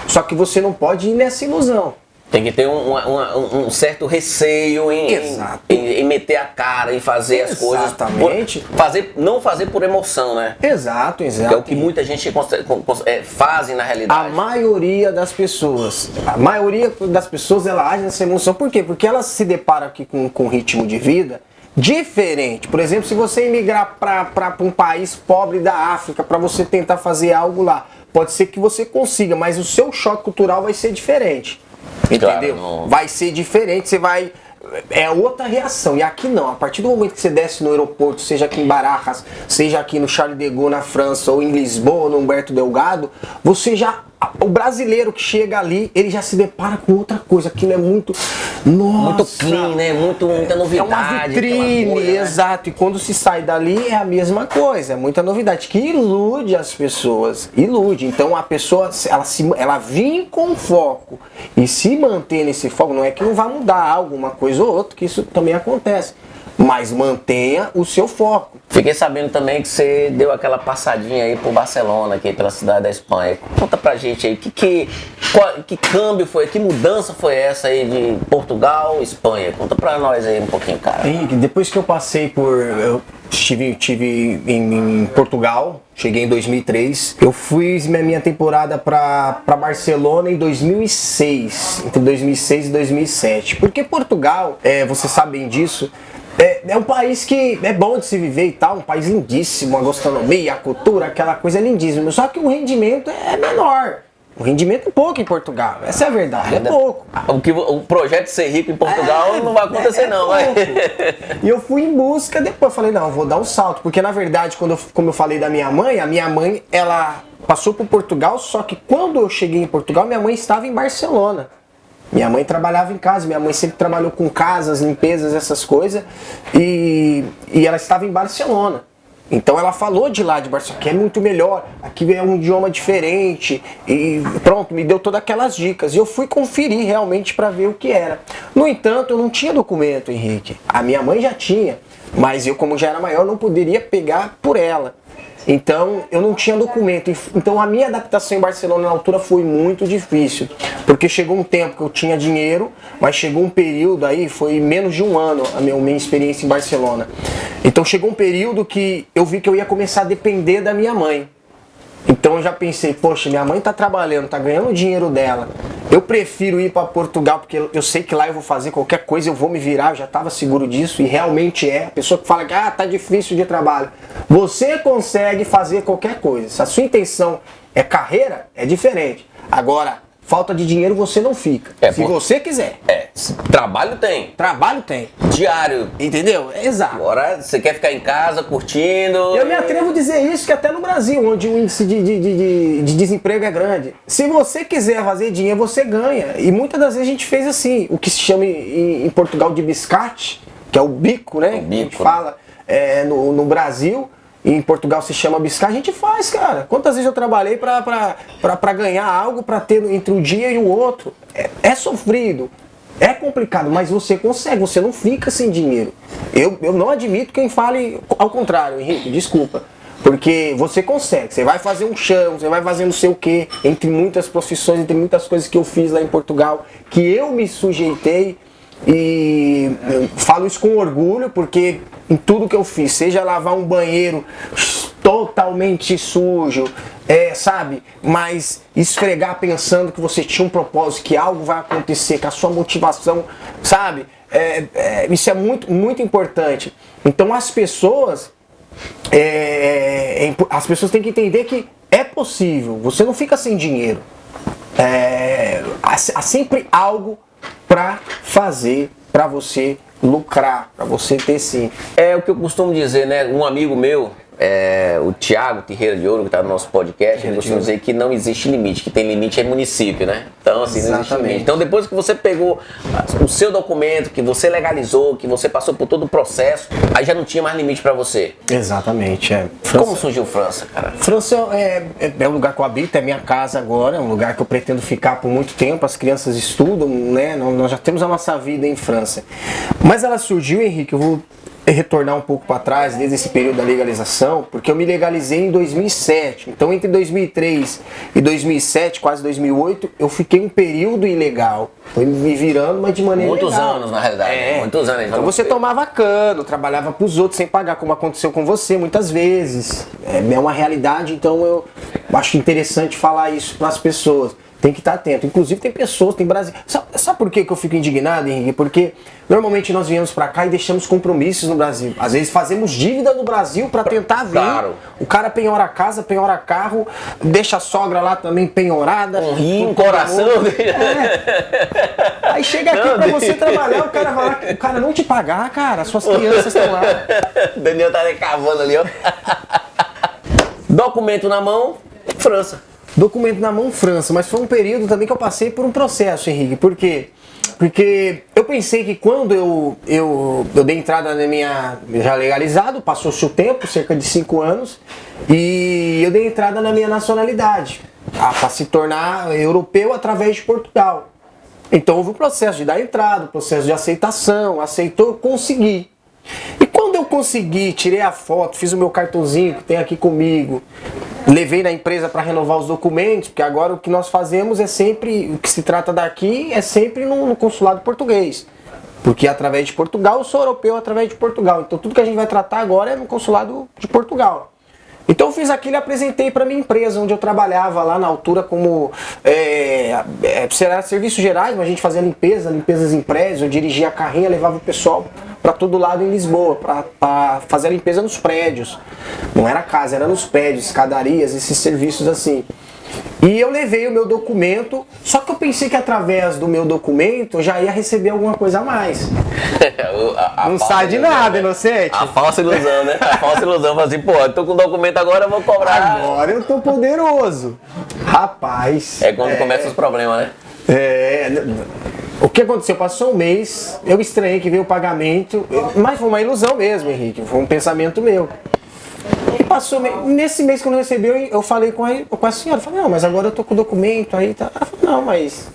só que você não pode ir nessa ilusão. Tem que ter um certo receio em meter a cara, em fazer as coisas. Exatamente. Não fazer por emoção, né? Exato. Que é o que muita gente fazem na realidade. A maioria das pessoas ela age nessa emoção. Por quê? Porque ela se depara aqui com um ritmo de vida diferente. Por exemplo, se você emigrar para um país pobre da África para você tentar fazer algo lá, pode ser que você consiga, mas o seu choque cultural vai ser diferente. Entendeu? Claro, vai ser diferente, você vai... É outra reação. E aqui não. A partir do momento que você desce no aeroporto, seja aqui em Barajas, seja aqui no Charles de Gaulle na França, ou em Lisboa, ou no Humberto Delgado, você já... O brasileiro que chega ali, ele já se depara com outra coisa. Aquilo é muito... Nossa! Muito clean, né? Muita novidade. É uma vitrine, coisa, né? exato. E quando se sai dali é a mesma coisa. É muita novidade. Que ilude as pessoas. Ilude. Então a pessoa, ela vem com foco e se manter nesse foco, não é que não vai mudar algo, uma coisa ou outra, que isso também acontece. Mas mantenha o seu foco. Fiquei sabendo também que você deu aquela passadinha aí por Barcelona, aqui pela cidade da Espanha. Conta pra gente aí, que câmbio foi, que mudança foi essa aí de Portugal, Espanha? Conta pra nós aí um pouquinho, cara. Henrique, depois que eu passei eu estive em Portugal, cheguei em 2003. Eu fiz minha temporada para Barcelona em 2006, entre 2006 e 2007. Porque Portugal, vocês sabem disso, é um país que é bom de se viver e tal, um país lindíssimo, a gastronomia, a cultura, aquela coisa lindíssima. Só que o rendimento é menor. O rendimento é pouco em Portugal, essa é a verdade, é pouco. O projeto de ser rico em Portugal não vai acontecer não, vai. E eu fui em busca, depois eu falei, não, eu vou dar um salto. Porque na verdade, como eu falei da minha mãe, a minha mãe, ela passou por Portugal, só que quando eu cheguei em Portugal, minha mãe estava em Barcelona. Minha mãe trabalhava em casa, minha mãe sempre trabalhou com casas, limpezas, essas coisas, e ela estava em Barcelona. Então ela falou de lá de Barcelona, que é muito melhor, aqui é um idioma diferente, e pronto, me deu todas aquelas dicas. E eu fui conferir realmente para ver o que era. No entanto, eu não tinha documento, Henrique. A minha mãe já tinha, mas eu, como já era maior, não poderia pegar por ela. Então eu não tinha documento. Então a minha adaptação em Barcelona na altura foi muito difícil. Porque chegou um tempo que eu tinha dinheiro, mas chegou um período aí, foi menos de um ano a minha experiência em Barcelona. Então chegou um período que eu vi que eu ia começar a depender da minha mãe. Então eu já pensei, poxa, minha mãe tá trabalhando, tá ganhando o dinheiro dela. Eu prefiro ir para Portugal, porque eu sei que lá eu vou fazer qualquer coisa, eu vou me virar, eu já estava seguro disso, e realmente é. A pessoa que fala que tá difícil de trabalho. Você consegue fazer qualquer coisa. Se a sua intenção é carreira, é diferente. Agora, falta de dinheiro você não fica. Se você quiser. Trabalho tem. Trabalho tem. Diário. Entendeu? Exato. Agora você quer ficar em casa curtindo. Eu me atrevo a dizer isso que até no Brasil, onde o índice de desemprego é grande. Se você quiser fazer dinheiro, você ganha. E muitas das vezes a gente fez assim, o que se chama em Portugal de biscate, que é o bico, né? O bico, que a gente fala no Brasil. E em Portugal se chama biscate, a gente faz, cara. Quantas vezes eu trabalhei pra ganhar algo, pra ter entre um dia e o outro. É sofrido, é complicado, mas você consegue, você não fica sem dinheiro. Eu não admito quem fale ao contrário, Henrique, desculpa. Porque você consegue, você vai fazer um chão, você vai fazer não sei o que, entre muitas profissões, entre muitas coisas que eu fiz lá em Portugal, que eu me sujeitei. E eu falo isso com orgulho, porque em tudo que eu fiz, seja lavar um banheiro totalmente sujo, sabe? Mas esfregar pensando que você tinha um propósito, que algo vai acontecer, que a sua motivação, sabe? Isso é muito, muito importante. Então as pessoas têm que entender que é possível, você não fica sem dinheiro. Há sempre algo para fazer para você lucrar, para você ter sim. É o que eu costumo dizer, né? Um amigo meu, o Thiago Terreira de Ouro, que está no nosso podcast, ele costuma dizer que não existe limite, que tem limite é município, né? Então, assim, não existe limite. Então, depois que você pegou o seu documento, que você legalizou, que você passou por todo o processo, aí já não tinha mais limite para você. Exatamente, Como surgiu França, cara? França é um lugar que eu habito, é minha casa agora, é um lugar que eu pretendo ficar por muito tempo, as crianças estudam, né? Nós já temos a nossa vida em França. Mas ela surgiu, Henrique, eu vou retornar um pouco para trás, desde esse período da legalização, porque eu me legalizei em 2007. Então, entre 2003 e 2007, quase 2008, eu fiquei um período ilegal. Foi me virando, mas de maneira Muitos legal. anos, na realidade. Muitos anos. Então você tomava cano, trabalhava para os outros sem pagar, como aconteceu com você muitas vezes. É uma realidade, então eu acho interessante falar isso para as pessoas. Tem que estar atento. Inclusive tem pessoas, tem Brasil. Sabe por que eu fico indignado, Henrique? Porque normalmente nós viemos para cá e deixamos compromissos no Brasil. Às vezes fazemos dívida no Brasil para tentar vir. Claro. O cara penhora a casa, penhora carro, deixa a sogra lá também penhorada. Um rim, coração. Aí chega aqui para você trabalhar, o cara vai lá, o cara não te pagar, cara. Suas crianças estão lá. Daniel tá cavando ali, ó. Documento na mão, França. Documento na mão, França, mas foi um período também que eu passei por um processo, Henrique. Por quê? Porque eu pensei que quando eu dei entrada na minha... Já legalizado, passou-se o tempo, cerca de 5 anos, e eu dei entrada na minha nacionalidade, para se tornar europeu através de Portugal. Então houve o processo de dar entrada, o processo de aceitação, aceitou, eu consegui. E quando eu consegui, tirei a foto, fiz o meu cartãozinho que tem aqui comigo, levei na empresa para renovar os documentos, porque agora o que nós fazemos é sempre, o que se trata daqui é sempre no consulado português. Porque através de Portugal, eu sou europeu através de Portugal. Então tudo que a gente vai tratar agora é no consulado de Portugal. Então eu fiz aquilo e apresentei para minha empresa, onde eu trabalhava lá na altura como será serviços gerais, mas a gente fazia limpezas em prédios, eu dirigia a carrinha, levava o pessoal para todo lado em Lisboa, para fazer a limpeza nos prédios. Não era casa, era nos prédios, escadarias, esses serviços assim. E eu levei o meu documento, só que eu pensei que através do meu documento eu já ia receber alguma coisa a mais. Não sai de nada, inocente. A falsa ilusão, né? A falsa ilusão. Fala assim, pô, eu tô com o documento agora, eu vou cobrar. Agora eu tô poderoso. Rapaz. É quando começam os problemas, né? O que aconteceu? Passou um mês, eu estranhei que veio o pagamento, mas foi uma ilusão mesmo, Henrique, foi um pensamento meu. E passou, nesse mês que eu não recebi, eu falei com a senhora, falei, não, mas agora eu tô com o documento aí, tá? Ela falou, não, mas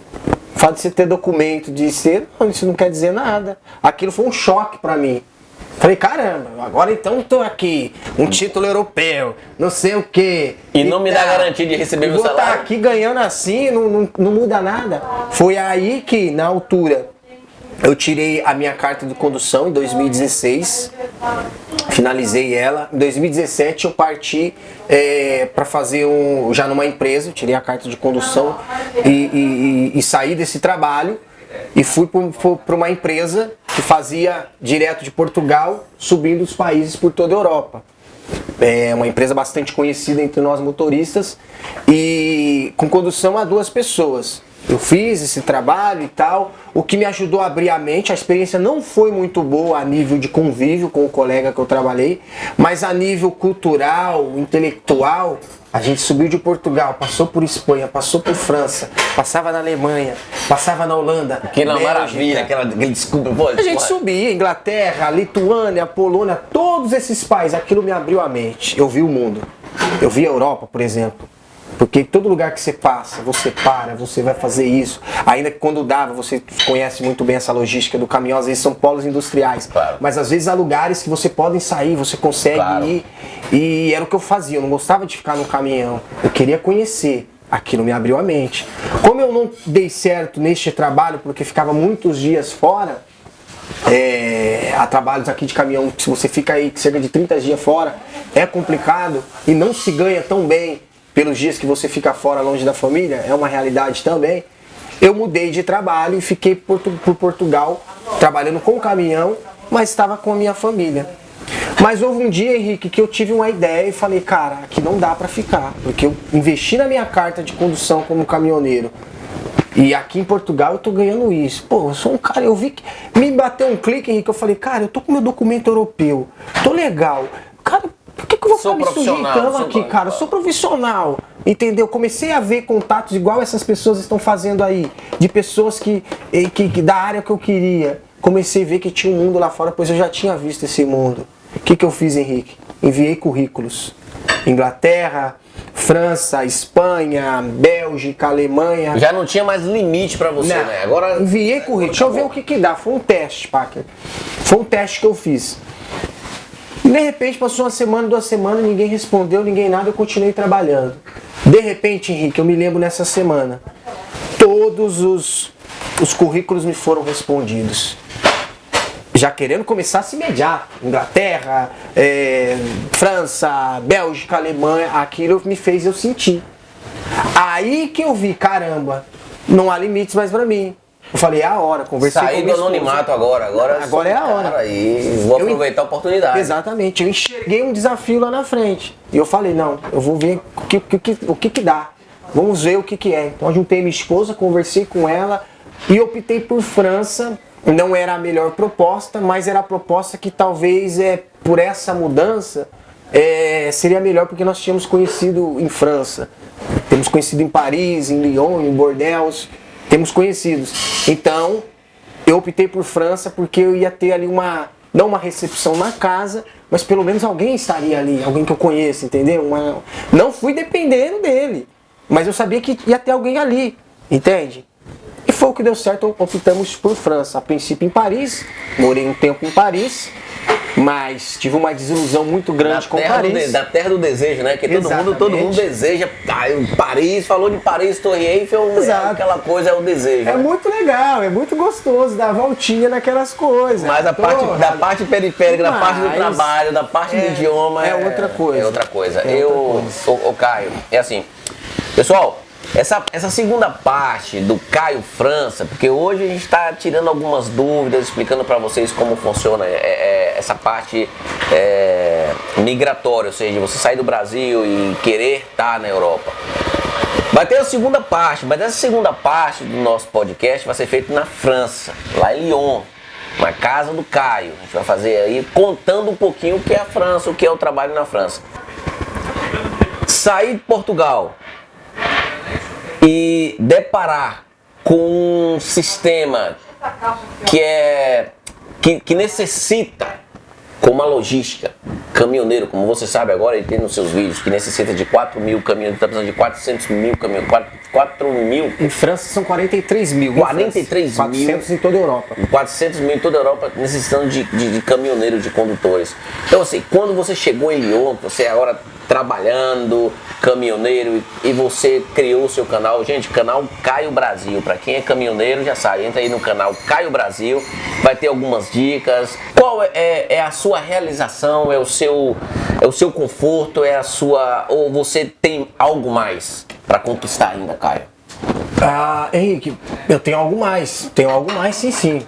o fato de você ter documento de ser, não, isso não quer dizer nada. Aquilo foi um choque pra mim. Falei, caramba, agora então eu tô aqui, um título europeu, não sei o quê. E não me dá garantia de receber meu salário. Vou estar aqui ganhando assim, não muda nada. Foi aí que, na altura, eu tirei a minha carta de condução em 2016, finalizei ela. Em 2017 eu parti para fazer já numa empresa, eu tirei a carta de condução e saí desse trabalho e fui para uma empresa que fazia direto de Portugal, subindo os países por toda a Europa. É uma empresa bastante conhecida entre nós motoristas e com condução a 2 pessoas. Eu fiz esse trabalho e tal, o que me ajudou a abrir a mente. A experiência não foi muito boa a nível de convívio com o colega que eu trabalhei, mas a nível cultural, intelectual, a gente subiu de Portugal, passou por Espanha, passou por França, passava na Alemanha, passava na Holanda. Aquela maravilha, aquele desculpa. A gente subia, Inglaterra, Lituânia, Polônia, todos esses países, aquilo me abriu a mente. Eu vi o mundo, eu vi a Europa, por exemplo. Porque todo lugar que você passa, você para, você vai fazer isso. Ainda que quando dava, você conhece muito bem essa logística do caminhão, às vezes são polos industriais. Claro. Mas às vezes há lugares que você pode sair, você consegue ir. E era o que eu fazia, eu não gostava de ficar no caminhão. Eu queria conhecer. Aquilo me abriu a mente. Como eu não dei certo neste trabalho, porque ficava muitos dias fora, há trabalhos aqui de caminhão, se você fica aí cerca de 30 dias fora, é complicado e não se ganha tão bem pelos dias que você fica fora, longe da família, é uma realidade também. Eu mudei de trabalho e fiquei por Portugal, trabalhando com caminhão, mas estava com a minha família. Mas houve um dia, Henrique, que eu tive uma ideia e falei, cara, aqui não dá para ficar, porque eu investi na minha carta de condução como caminhoneiro. E aqui em Portugal eu tô ganhando isso. Pô, eu sou um cara, eu vi que me bateu um clique, Henrique, eu falei, cara, eu tô com meu documento europeu, tô legal. Cara, por que eu vou ficar me sujeitando aqui, cara? Eu sou profissional, entendeu? Comecei a ver contatos igual essas pessoas estão fazendo aí, de pessoas que da área que eu queria. Comecei a ver que tinha um mundo lá fora, pois eu já tinha visto esse mundo. O que eu fiz, Henrique? Enviei currículos. Inglaterra, França, Espanha, Bélgica, Alemanha. Já não tinha mais limite pra você, Não, né? Agora enviei currículo. Deixa eu ver o que dá. Foi um teste, Packer. Foi um teste que eu fiz. E de repente passou uma semana, 2 semanas, ninguém respondeu, ninguém nada, eu continuei trabalhando. De repente, Henrique, eu me lembro nessa semana, todos os currículos me foram respondidos. Já querendo começar a se imediato. Inglaterra, França, Bélgica, Alemanha, aquilo me fez eu sentir. Aí que eu vi, caramba, não há limites mais pra mim. Eu falei, é a hora, conversei com a sair minha do esposa. anonimato agora É a hora. Cara, e vou aproveitar a oportunidade. Exatamente, eu enxerguei um desafio lá na frente. E eu falei, não, eu vou ver o que dá. Vamos ver o que é. Então eu juntei minha esposa, conversei com ela e optei por França. Não era a melhor proposta, mas era a proposta que talvez por essa mudança seria melhor, porque nós tínhamos conhecido em França. Temos conhecido em Paris, em Lyon, em Bordeaux. Temos conhecidos. Então, eu optei por França porque eu ia ter ali não uma recepção na casa, mas pelo menos alguém estaria ali, alguém que eu conheço, entendeu? Não fui dependendo dele, mas eu sabia que ia ter alguém ali, entende? E foi o que deu certo, optamos por França. A princípio em Paris, morei um tempo em Paris, mas tive uma desilusão muito grande com Paris. Da terra do desejo, né? Que todo mundo deseja. Paris, falou de Paris, Torre Eiffel, aquela coisa é o desejo. É muito legal, é muito gostoso dar voltinha naquelas coisas. Mas da parte periférica, da parte do trabalho, da parte do idioma. É outra coisa. É outra coisa. Ô Caio, é assim. Pessoal, essa segunda parte do Caio França, porque hoje a gente está tirando algumas dúvidas, explicando para vocês como funciona essa parte migratória, ou seja, você sair do Brasil e querer estar na Europa. Vai ter a segunda parte, mas essa segunda parte do nosso podcast vai ser feita na França, lá em Lyon, na casa do Caio. A gente vai fazer aí contando um pouquinho o que é a França, o que é o trabalho na França. Sair de Portugal e deparar com um sistema que necessita, com uma logística, caminhoneiro, como você sabe agora, ele tem nos seus vídeos, que necessita de 4 mil caminhoneiros, está precisando de 400 mil caminhoneiros, 4 mil. Em França são 43 mil. 43 mil. 400 em toda a Europa. 400 mil em toda a Europa necessitando de caminhoneiros, de condutores. Então assim, quando você chegou em Lyon, você agora trabalhando, caminhoneiro, e você criou o seu canal, gente, canal Caio Brasil, para quem é caminhoneiro já sabe, entra aí no canal Caio Brasil, vai ter algumas dicas. Qual é a sua realização, é o seu conforto, ou você tem algo mais para conquistar ainda, Caio? Henrique, eu tenho algo mais sim.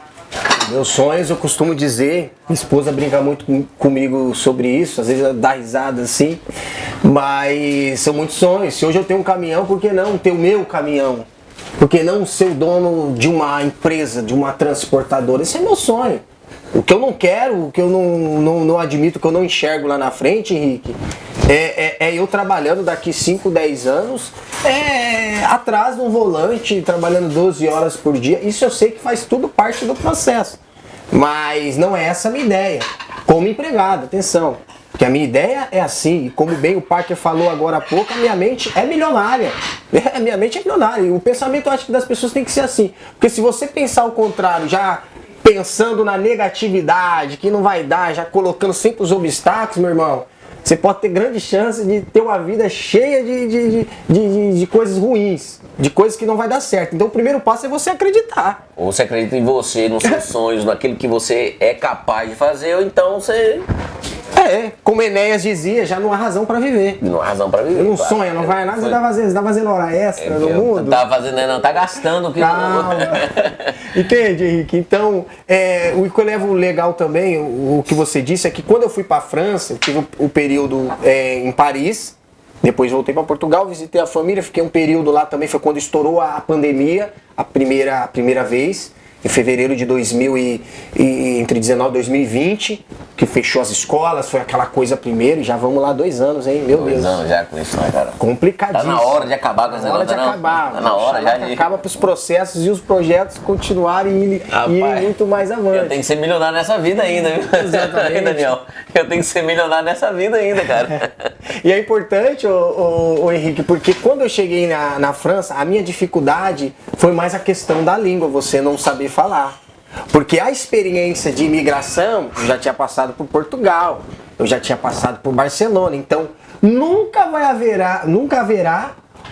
Meus sonhos, eu costumo dizer, minha esposa brinca muito comigo sobre isso, às vezes dá risada assim, mas são muitos sonhos. Se hoje eu tenho um caminhão, por que não ter o meu caminhão? Por que não ser o dono de uma empresa, de uma transportadora? Esse é meu sonho. O que eu não quero, o que eu não admito, o que eu não enxergo lá na frente, Henrique, é eu trabalhando daqui 5, 10 anos atrás de um volante, trabalhando 12 horas por dia. Isso eu sei que faz tudo parte do processo, mas não é essa a minha ideia como empregado, atenção, que a minha ideia é assim, e como bem o Parker falou agora há pouco, a minha mente é milionária. A minha mente é milionária, e o pensamento eu acho que das pessoas tem que ser assim, porque se você pensar o contrário, já pensando na negatividade, que não vai dar, já colocando sempre os obstáculos, meu irmão, você pode ter grande chance de ter uma vida cheia de coisas ruins, de coisas que não vai dar certo. Então o primeiro passo é você acreditar. Ou você acredita em você, nos seus sonhos, naquilo que você é capaz de fazer, ou então você... como Enéas dizia, já não há razão pra viver. Não há razão pra viver. Não sonha, não vai nada, você tá fazendo hora extra no mundo. Tá fazendo, não, tá gastando o que não. Entende, Henrique? Então, o que eu levo legal também, o que você disse, é que quando eu fui pra França, eu tive o período em Paris, Depois voltei para Portugal, visitei a família, fiquei um período lá também, foi quando estourou a pandemia, a primeira vez, em fevereiro de 2000 entre 19 e 2020, que fechou as escolas, foi aquela coisa primeiro, e já vamos lá 2 anos, hein, meu Deus. 2 anos já com isso, né, cara? Complicadíssimo. Tá na hora de acabar com esse negócio, Tá na hora de acabar. Tá na hora já de... Acaba para os processos e os projetos continuarem e ir muito mais avante. Eu tenho que ser milionário nessa vida ainda, viu? Exatamente. Daniel, eu tenho que ser milionário nessa vida ainda, cara. E é importante, ô Henrique, porque quando eu cheguei na França, a minha dificuldade foi mais a questão da língua, você não saber falar. Porque a experiência de imigração, eu já tinha passado por Portugal, eu já tinha passado por Barcelona, então nunca haverá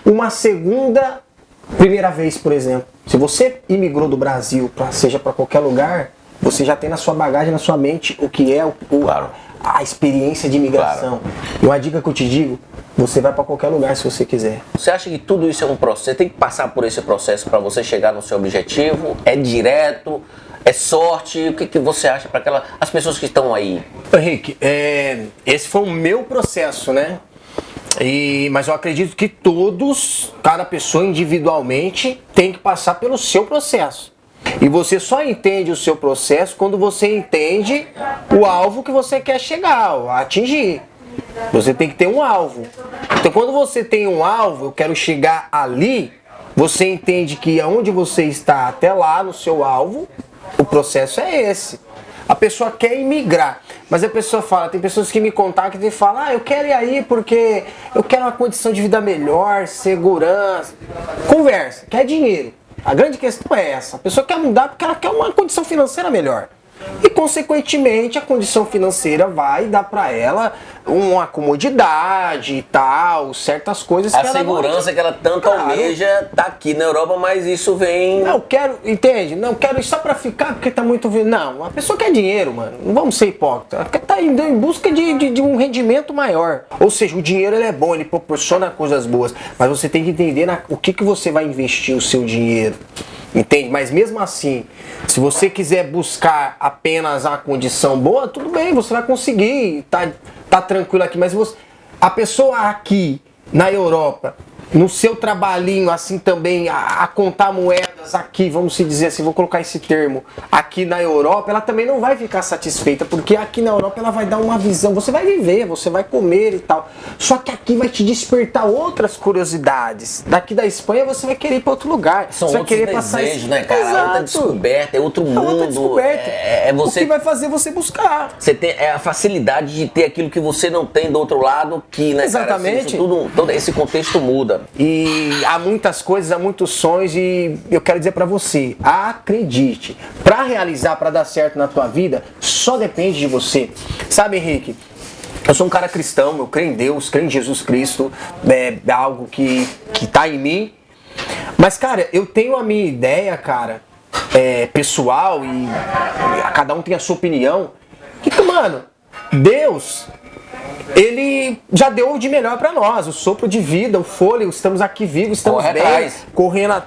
uma primeira vez, por exemplo. Se você imigrou do Brasil, seja para qualquer lugar, você já tem na sua bagagem, na sua mente, o que é Claro. a experiência de imigração. Claro. E uma dica que eu te digo, você vai para qualquer lugar se você quiser. Você acha que tudo isso é um processo? Você tem que passar por esse processo para você chegar no seu objetivo? É direto? É sorte? O que você acha para as pessoas que estão aí? Henrique, esse foi o meu processo, né? Mas eu acredito que cada pessoa individualmente tem que passar pelo seu processo. E você só entende o seu processo quando você entende o alvo que você quer chegar, atingir. Você tem que ter um alvo. Então quando você tem um alvo, eu quero chegar ali, você entende que aonde você está até lá no seu alvo, o processo é esse. A pessoa quer imigrar, mas a pessoa fala, tem pessoas que me contactam e falam, eu quero ir aí porque eu quero uma condição de vida melhor, segurança. Conversa, quer dinheiro. A grande questão é essa, a pessoa quer mudar porque ela quer uma condição financeira melhor. E consequentemente a condição financeira vai dar para ela uma comodidade e tal, certas coisas que a segurança que ela tanto almeja tá aqui na Europa, mas isso vem... Não, entende? Não, quero ir só pra ficar porque tá muito... Não, a pessoa quer dinheiro, mano, não vamos ser hipócritas. Ela tá indo em busca de um rendimento maior. Ou seja, o dinheiro ele é bom, ele proporciona coisas boas, mas você tem que entender o que você vai investir o seu dinheiro. Entende? Mas mesmo assim, se você quiser buscar apenas a condição boa, tudo bem, você vai conseguir, tá tranquilo aqui. Mas a pessoa aqui na Europa, no seu trabalhinho, assim também, a contar moedas aqui, vamos se dizer assim, vou colocar esse termo, aqui na Europa, ela também não vai ficar satisfeita, porque aqui na Europa ela vai dar uma visão, você vai viver, você vai comer e tal, só que aqui vai te despertar outras curiosidades. Daqui da Espanha você vai querer ir para outro lugar, São você vai outros querer passar desejos, né, cara? Exato. Outra descoberta, é outro mundo. Outra descoberta. Você... O que vai fazer você buscar. Você tem a facilidade de ter aquilo que você não tem do outro lado, que, né, exatamente. Cara, assim, todo esse contexto muda. E há muitas coisas, há muitos sonhos e eu quero dizer pra você, acredite, pra realizar, pra dar certo na tua vida, só depende de você. Sabe, Henrique, eu sou um cara cristão, eu creio em Deus, creio em Jesus Cristo, é algo que tá em mim. Mas, cara, eu tenho a minha ideia, cara, pessoal e cada um tem a sua opinião. Que, mano, Deus... Ele já deu de melhor pra nós, o sopro de vida, o fôlego, estamos aqui vivos, estamos bem, correndo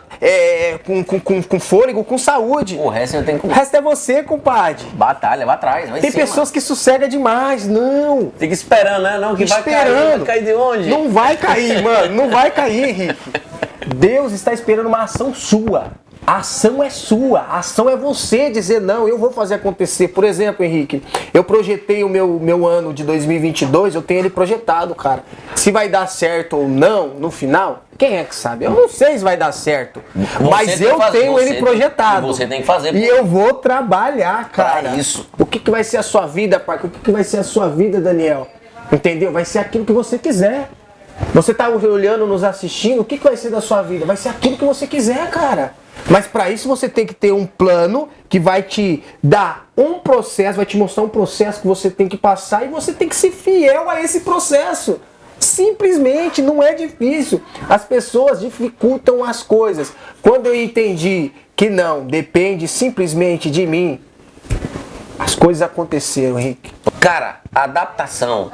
com fôlego, com saúde. O resto eu tenho que... O resto é você, compadre. Batalha, vai atrás, vai Tem pessoas que sossegam demais, não. Fica esperando, né? Não, que vai cair de onde? Não vai cair, mano, não vai cair, Henrique. Deus está esperando uma ação sua. A ação é sua, a ação é você dizer não, eu vou fazer acontecer. Por exemplo, Henrique, eu projetei o meu ano de 2022, eu tenho ele projetado, cara. Se vai dar certo ou não no final, quem é que sabe? Eu não sei se vai dar certo, mas eu tenho ele projetado. Você tem que fazer. E eu vou trabalhar, cara. Pra isso. O que vai ser a sua vida, Parque? O que vai ser a sua vida, Daniel? Entendeu? Vai ser aquilo que você quiser. Você tá olhando, nos assistindo, o que vai ser da sua vida? Vai ser aquilo que você quiser, cara. Mas para isso você tem que ter um plano que vai te dar um processo, vai te mostrar um processo que você tem que passar e você tem que ser fiel a esse processo. Simplesmente, não é difícil. As pessoas dificultam as coisas. Quando eu entendi que não, depende simplesmente de mim, as coisas aconteceram, Henrique. Cara, adaptação,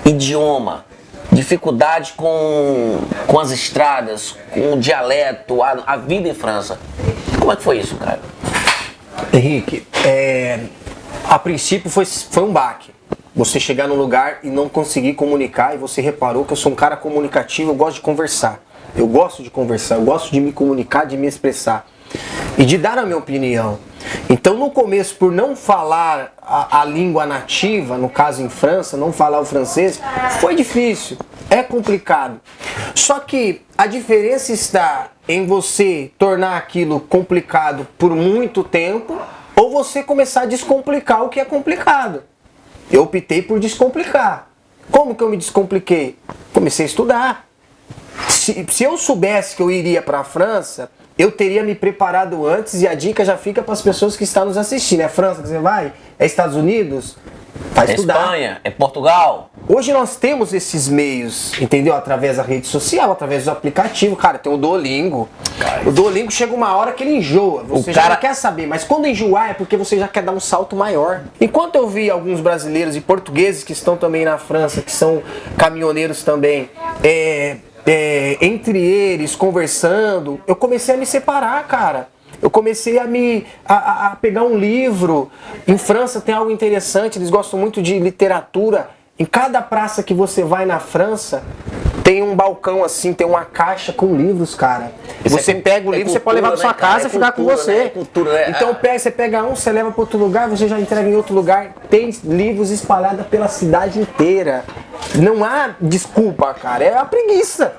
idioma, dificuldade com as estradas, com o dialeto, a vida em França. Como é que foi isso, cara? Henrique, a princípio foi um baque. você chegar num lugar e não conseguir comunicar, e você reparou que eu sou um cara comunicativo, eu gosto de conversar. Eu gosto de conversar, eu gosto de me comunicar, de me expressar e de dar a minha opinião. Então no começo, por não falar a língua nativa, no caso em França, não falar o francês, foi difícil, é complicado. Só que a diferença está em você tornar aquilo complicado por muito tempo ou você começar a descomplicar o que é complicado. Eu optei por descomplicar. Como que eu me descompliquei? Comecei a estudar. Se eu soubesse que eu iria para a França, eu teria me preparado antes, e a dica já fica para as pessoas que estão nos assistindo. É França que você vai? É Estados Unidos? Vai estudar. Espanha, é Portugal. Hoje nós temos esses meios, entendeu? Através da rede social, através do aplicativo. Cara, tem o Duolingo. O Duolingo chega uma hora que ele enjoa. Você já não quer saber, mas quando enjoar é porque você já quer dar um salto maior. Enquanto eu vi alguns brasileiros e portugueses que estão também na França, que são caminhoneiros também, entre eles, conversando, eu comecei a me separar, cara. Eu comecei a pegar um livro. Em França tem algo interessante, eles gostam muito de literatura. Em cada praça que você vai na França, tem um balcão assim, tem uma caixa com livros, cara. Você pega o livro, você pode levar para sua casa e ficar com você. Então você pega um, você leva para outro lugar, você já entrega em outro lugar. Tem livros espalhados pela cidade inteira. Não há desculpa, cara. É a preguiça.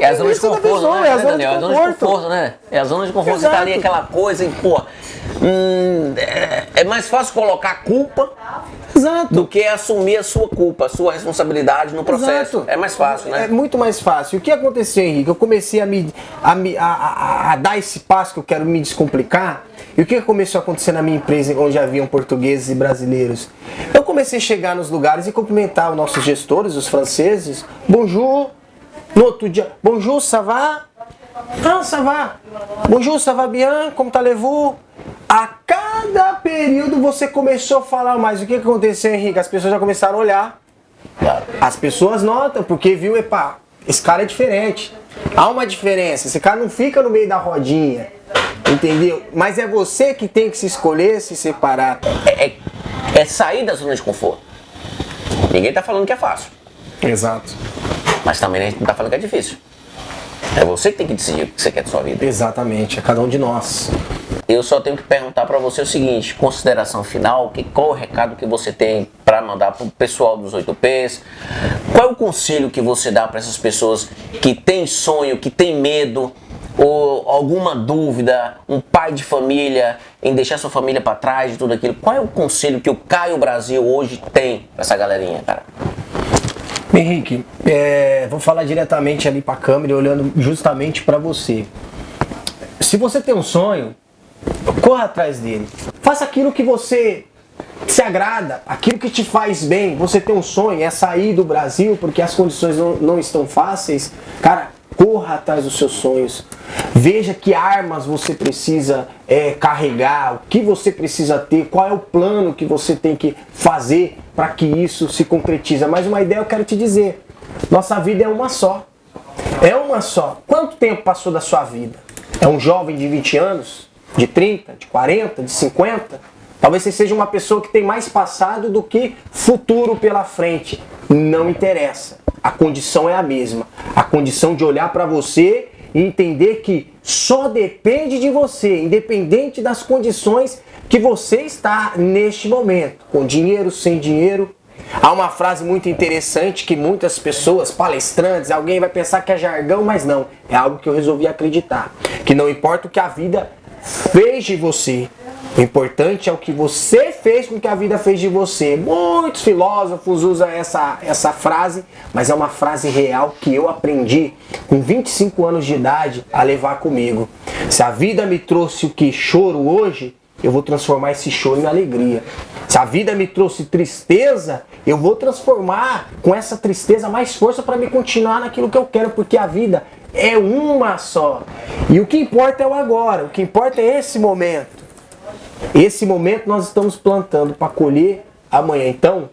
É a zona de conforto, né? É a zona de conforto, né? É a zona de conforto, você tá ali aquela coisa e, pô, é mais fácil colocar culpa do que assumir a sua culpa, a sua responsabilidade no processo. É mais fácil, né? É muito mais fácil. O que aconteceu, Henrique? Eu comecei a dar esse passo que eu quero me descomplicar. E o que começou a acontecer na minha empresa, onde haviam portugueses e brasileiros? Eu comecei a chegar nos lugares e cumprimentar os nossos gestores, os franceses. Bonjour. No outro dia, bonjour, ça va? Ah, ça va. Bonjour, ça va bien? Como tá levou? A cada período você começou a falar mais. O que aconteceu, Henrique? As pessoas já começaram a olhar. As pessoas notam, porque viu, epa, esse cara é diferente. Há uma diferença, esse cara não fica no meio da rodinha. Entendeu? Mas é você que tem que se escolher, se separar. É sair da zona de conforto. Ninguém tá falando que é fácil. Exato. Mas também a gente não tá falando que é difícil. É você que tem que decidir o que você quer da sua vida. Exatamente, é cada um de nós. Eu só tenho que perguntar para você o seguinte, consideração final, qual o recado que você tem para mandar pro pessoal dos 8Ps? Qual é o conselho que você dá para essas pessoas que têm sonho, que têm medo, ou alguma dúvida, um pai de família, em deixar sua família para trás de tudo aquilo? Qual é o conselho que o Caio Brasil hoje tem para essa galerinha, cara? Henrique, vou falar diretamente ali para a câmera, olhando justamente para você. Se você tem um sonho, corra atrás dele. Faça aquilo que você se agrada, aquilo que te faz bem. Você tem um sonho, é sair do Brasil porque as condições não estão fáceis. Cara, corra atrás dos seus sonhos. Veja que armas você precisa carregar, o que você precisa ter, qual é o plano que você tem que fazer para que isso se concretize. Mas uma ideia eu quero te dizer, nossa vida é uma só. É uma só. Quanto tempo passou da sua vida? É um jovem de 20 anos? De 30? De 40? De 50? Talvez você seja uma pessoa que tem mais passado do que futuro pela frente. Não interessa. A condição é a mesma. A condição de olhar para você e entender que só depende de você, independente das condições que você está neste momento, com dinheiro, sem dinheiro. Há uma frase muito interessante que muitas pessoas, palestrantes, alguém vai pensar que é jargão, mas não. É algo que eu resolvi acreditar. Que não importa o que a vida fez de você, o importante é o que você fez com que a vida fez de você. Muitos filósofos usam essa frase, mas é uma frase real que eu aprendi com 25 anos de idade a levar comigo. Se a vida me trouxe o que choro hoje, eu vou transformar esse choro em alegria. Se a vida me trouxe tristeza, eu vou transformar com essa tristeza mais força para me continuar naquilo que eu quero, porque a vida é uma só. E o que importa é o agora, o que importa é esse momento. Esse momento nós estamos plantando para colher amanhã. Então,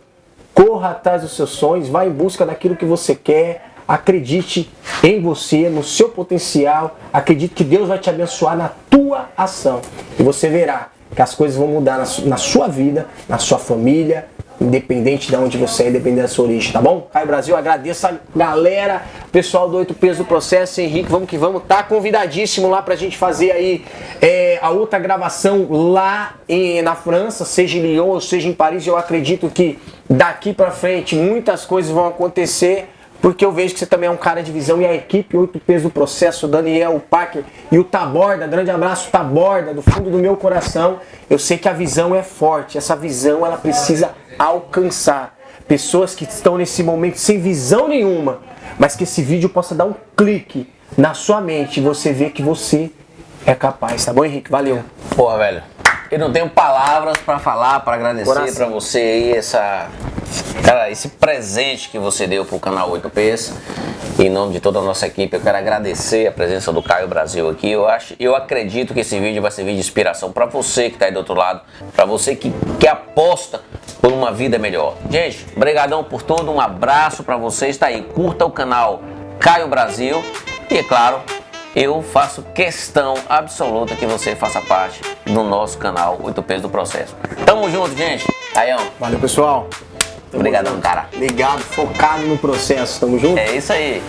corra atrás dos seus sonhos, vá em busca daquilo que você quer, acredite em você, no seu potencial, acredite que Deus vai te abençoar na tua ação. E você verá que as coisas vão mudar na sua vida, na sua família, independente de onde você é, independente da sua origem, tá bom? Caio Brasil, agradeço a galera, pessoal do 8 Pesos do Processo, Henrique, vamos que vamos, tá convidadíssimo lá pra gente fazer aí a outra gravação lá na França, seja em Lyon ou seja em Paris. Eu acredito que daqui pra frente muitas coisas vão acontecer, porque eu vejo que você também é um cara de visão, e a equipe 8 Pesos do Processo, o Daniel, o Parker e o Taborda, grande abraço Taborda, do fundo do meu coração. Eu sei que a visão é forte, essa visão ela precisa alcançar pessoas que estão nesse momento sem visão nenhuma, mas que esse vídeo possa dar um clique na sua mente e você ver que você é capaz, tá bom, Henrique? Valeu. Porra, velho, eu não tenho palavras pra falar, pra agradecer pra você aí esse presente que você deu pro canal 8Ps. Em nome de toda a nossa equipe, eu quero agradecer a presença do Caio Brasil aqui. Eu acredito que esse vídeo vai servir de inspiração para você que está aí do outro lado, para você que aposta por uma vida melhor. Gente, brigadão por tudo, um abraço para vocês. Tá aí, curta o canal Caio Brasil e, é claro, eu faço questão absoluta que você faça parte do nosso canal 8 Pesos do Processo. Tamo junto, gente. Caião. Valeu, pessoal. Obrigadão, cara. Ligado, focado no processo. Tamo junto? É isso aí.